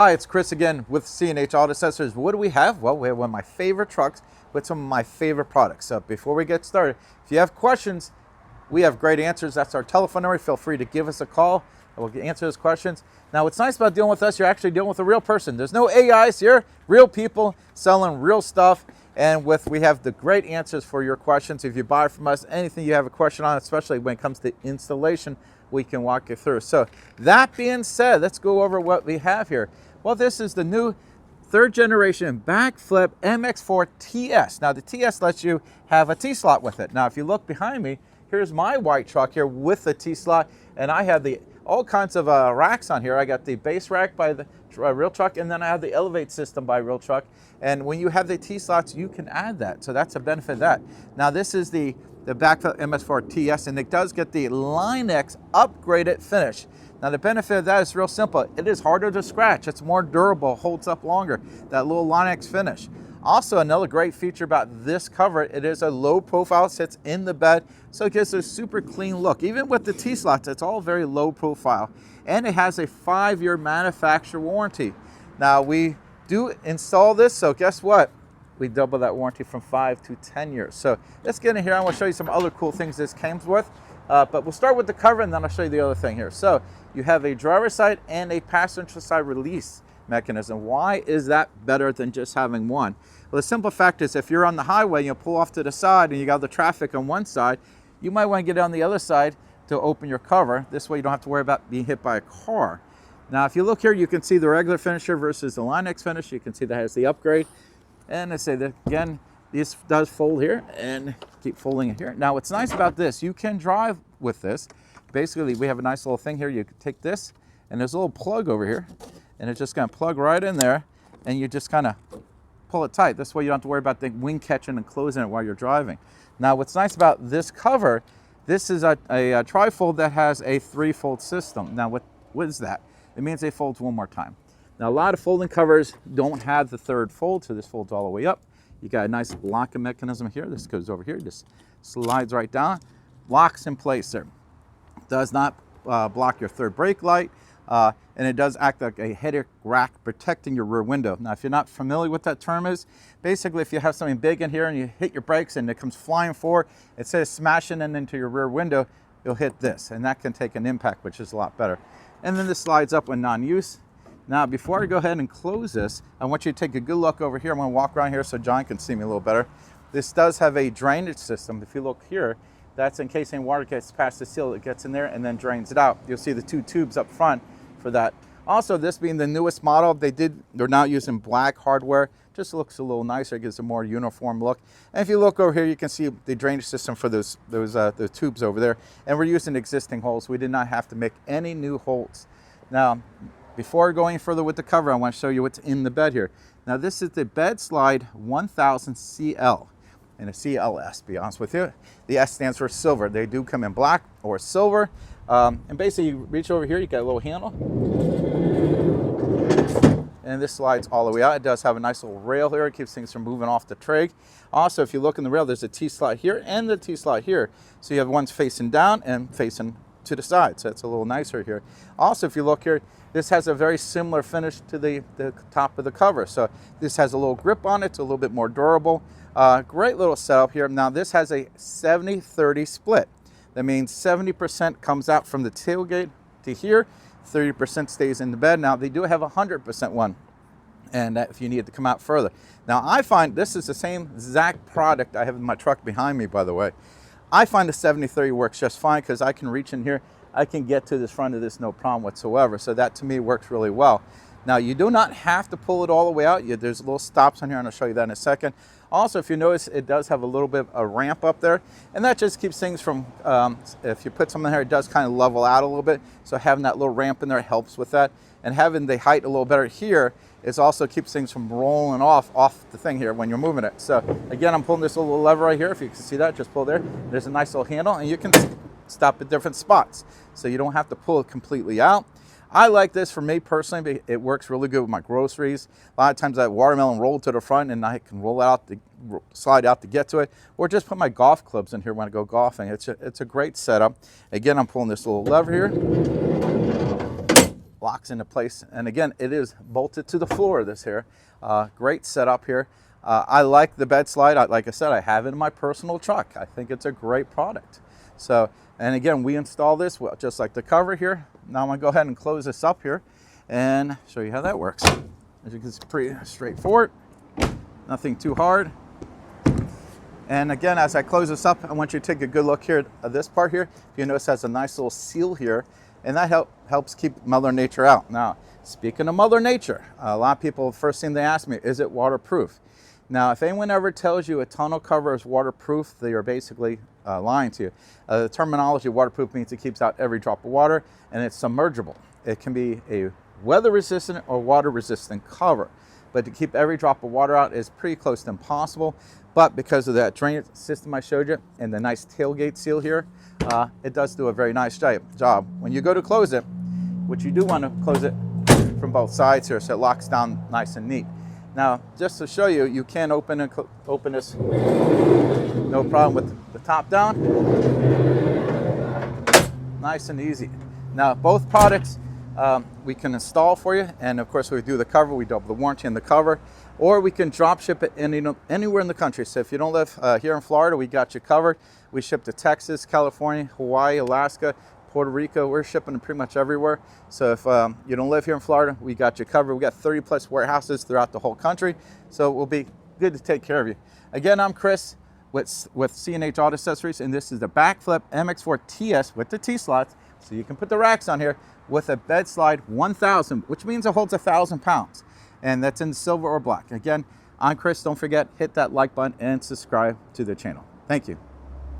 Hi, it's Chris again with C&H Auto Accessories. What do we have? Well, we have one of my favorite trucks with some of my favorite products. So before we get started, if you have questions, we have great answers. That's our telephone number. Feel free to give us a call and we'll answer those questions. Now, what's nice about dealing with us, you're actually dealing with a real person. There's no AIs here, real people selling real stuff. And we have the great answers for your questions. If you buy from us, anything you have a question on, especially when it comes to installation, we can walk you through. So that being said, let's go over what we have here. Well, this is the new third generation Bak Flip MX4Ts. Now the TS lets you have a T-slot with it. Now if you look behind me, here's my white truck here with the T-slot, and I have all kinds of racks on here. I got the base rack by the realtruck, and then I have the elevate system by realtruck. And when you have the T-slots, you can add that. So that's a benefit of that. Now this is the Bak Flip MX4Ts, and it does get the Line X upgraded finish. Now the benefit of that is real simple. It is harder to scratch. It's more durable, holds up longer. That little Line X finish. Also, another great feature about this cover, it is a low profile, sits in the bed, so it gives a super clean look. Even with the T-slots, it's all very low profile. And it has a 5-year manufacturer warranty. Now we do install this, so guess what? We double that warranty from 5 to 10 years. So let's get in here. I want to show you some other cool things this comes with. But we'll start with the cover and then I'll show you the other thing here. So you have a driver's side and a passenger side release mechanism. Why is that better than just having one? Well, the simple fact is if you're on the highway, you pull off to the side and you got the traffic on one side, you might want to get on the other side to open your cover. This way you don't have to worry about being hit by a car. Now, if you look here, you can see the regular finisher versus the Line X finish. You can see that has the upgrade. And I say that again, this does fold here and keep folding it here. Now, what's nice about this, you can drive with this. Basically, we have a nice little thing here. You can take this and there's a little plug over here and it's just gonna plug right in there and you just kind of pull it tight. This way you don't have to worry about the wing catching and closing it while you're driving. Now, what's nice about this cover, this is a trifold that has a 3-fold system. Now, what is that? It means it folds one more time. Now, a lot of folding covers don't have the 3rd fold, so this folds all the way up. You got a nice locking mechanism here. This goes over here, just slides right down, locks in place there. Does not block your 3rd brake light, and it does act like a header rack protecting your rear window. Now, if you're not familiar with that term is, basically if you have something big in here and you hit your brakes and it comes flying forward, instead of smashing it into your rear window, you'll hit this, and that can take an impact, which is a lot better. And then this slides up when non-use. Now, before I go ahead and close this, I want you to take a good look over here. I'm going to walk around here so John can see me a little better. This does have a drainage system. If you look here, that's in case any water gets past the seal, it gets in there and then drains it out. You'll see the 2 tubes up front for that. Also, this being the newest model, they're now using black hardware. Just looks a little nicer, it gives a more uniform look. And if you look over here, you can see the drainage system for those tubes over there. And we're using existing holes. We did not have to make any new holes. Now, before going further with the cover, I want to show you what's in the bed here. Now, this is the Bedslide 1000 CL and a CLS, to be honest with you. The S stands for silver. They do come in black or silver. And basically, you reach over here, you got a little handle. And this slides all the way out. It does have a nice little rail here. It keeps things from moving off the trig. Also, if you look in the rail, there's a T-slot here and the T-slot here. So you have ones facing down and facing to the side, so it's a little nicer here. Also, if you look here, this has a very similar finish to the top of the cover. So this has a little grip on it, it's a little bit more durable. Great little setup here. Now this has a 70-30 split. That means 70% comes out from the tailgate to here, 30% stays in the bed. Now they do have a 100% one, and if you need it to come out further. Now I find this is the same exact product I have in my truck behind me, by the way. I find the 70-30 works just fine because I can reach in here, I can get to the front of this no problem whatsoever. So that to me works really well. Now you do not have to pull it all the way out. There's little stops on here and I'll show you that in a second. Also, if you notice, it does have a little bit of a ramp up there, and that just keeps things from, if you put something there, it does kind of level out a little bit. So having that little ramp in there helps with that. And having the height a little better here is also keeps things from rolling off the thing here when you're moving it. So again, I'm pulling this little lever right here. If you can see that, just pull there. There's a nice little handle, and you can stop at different spots. So you don't have to pull it completely out. I like this for me personally. It works really good with my groceries. A lot of times I have watermelon rolled to the front and I can roll out, slide out to get to it, or just put my golf clubs in here when I go golfing. It's a great setup. Again, I'm pulling this little lever here. locks into place. And again, it is bolted to the floor, this here. Great setup here. I like the bed slide. Like I said, I have it in my personal truck. I think it's a great product. So, and again, we install this just like the cover here. Now I'm gonna go ahead and close this up here and show you how that works. As you can see, it's pretty straightforward, nothing too hard. And again, as I close this up, I want you to take a good look here at this part here. If you notice, it has a nice little seal here, and that helps keep Mother Nature out. Now, speaking of Mother Nature, a lot of people, first thing they ask me, is it waterproof? Now, if anyone ever tells you a tonneau cover is waterproof, they are basically lying to you. The terminology waterproof means it keeps out every drop of water, and it's submergible. It can be a weather-resistant or water-resistant cover, but to keep every drop of water out is pretty close to impossible. But because of that drainage system I showed you and the nice tailgate seal here, it does do a very nice job. When you go to close it, which you do want to close it from both sides here so it locks down nice and neat. Now, just to show you, you can open this no problem with the top down. Nice and easy. Now, both products we can install for you, and of course we do the cover, we double the warranty on the cover, or we can drop ship it anywhere in the country. So if you don't live here in Florida, we got you covered. We ship to Texas, California, Hawaii, Alaska, Puerto Rico. We're shipping pretty much everywhere. So if you don't live here in Florida, we got you covered. We got 30 plus warehouses throughout the whole country, so we'll be good to take care of you. Again, I'm Chris with C&H Auto Accessories, and this is the Bak Flip MX4Ts with the T-slots, so you can put the racks on here, with a bed slide 1000, which means it holds 1,000 pounds, and that's in silver or black. Again, I'm Chris. Don't forget, hit that like button and subscribe to the channel. Thank you.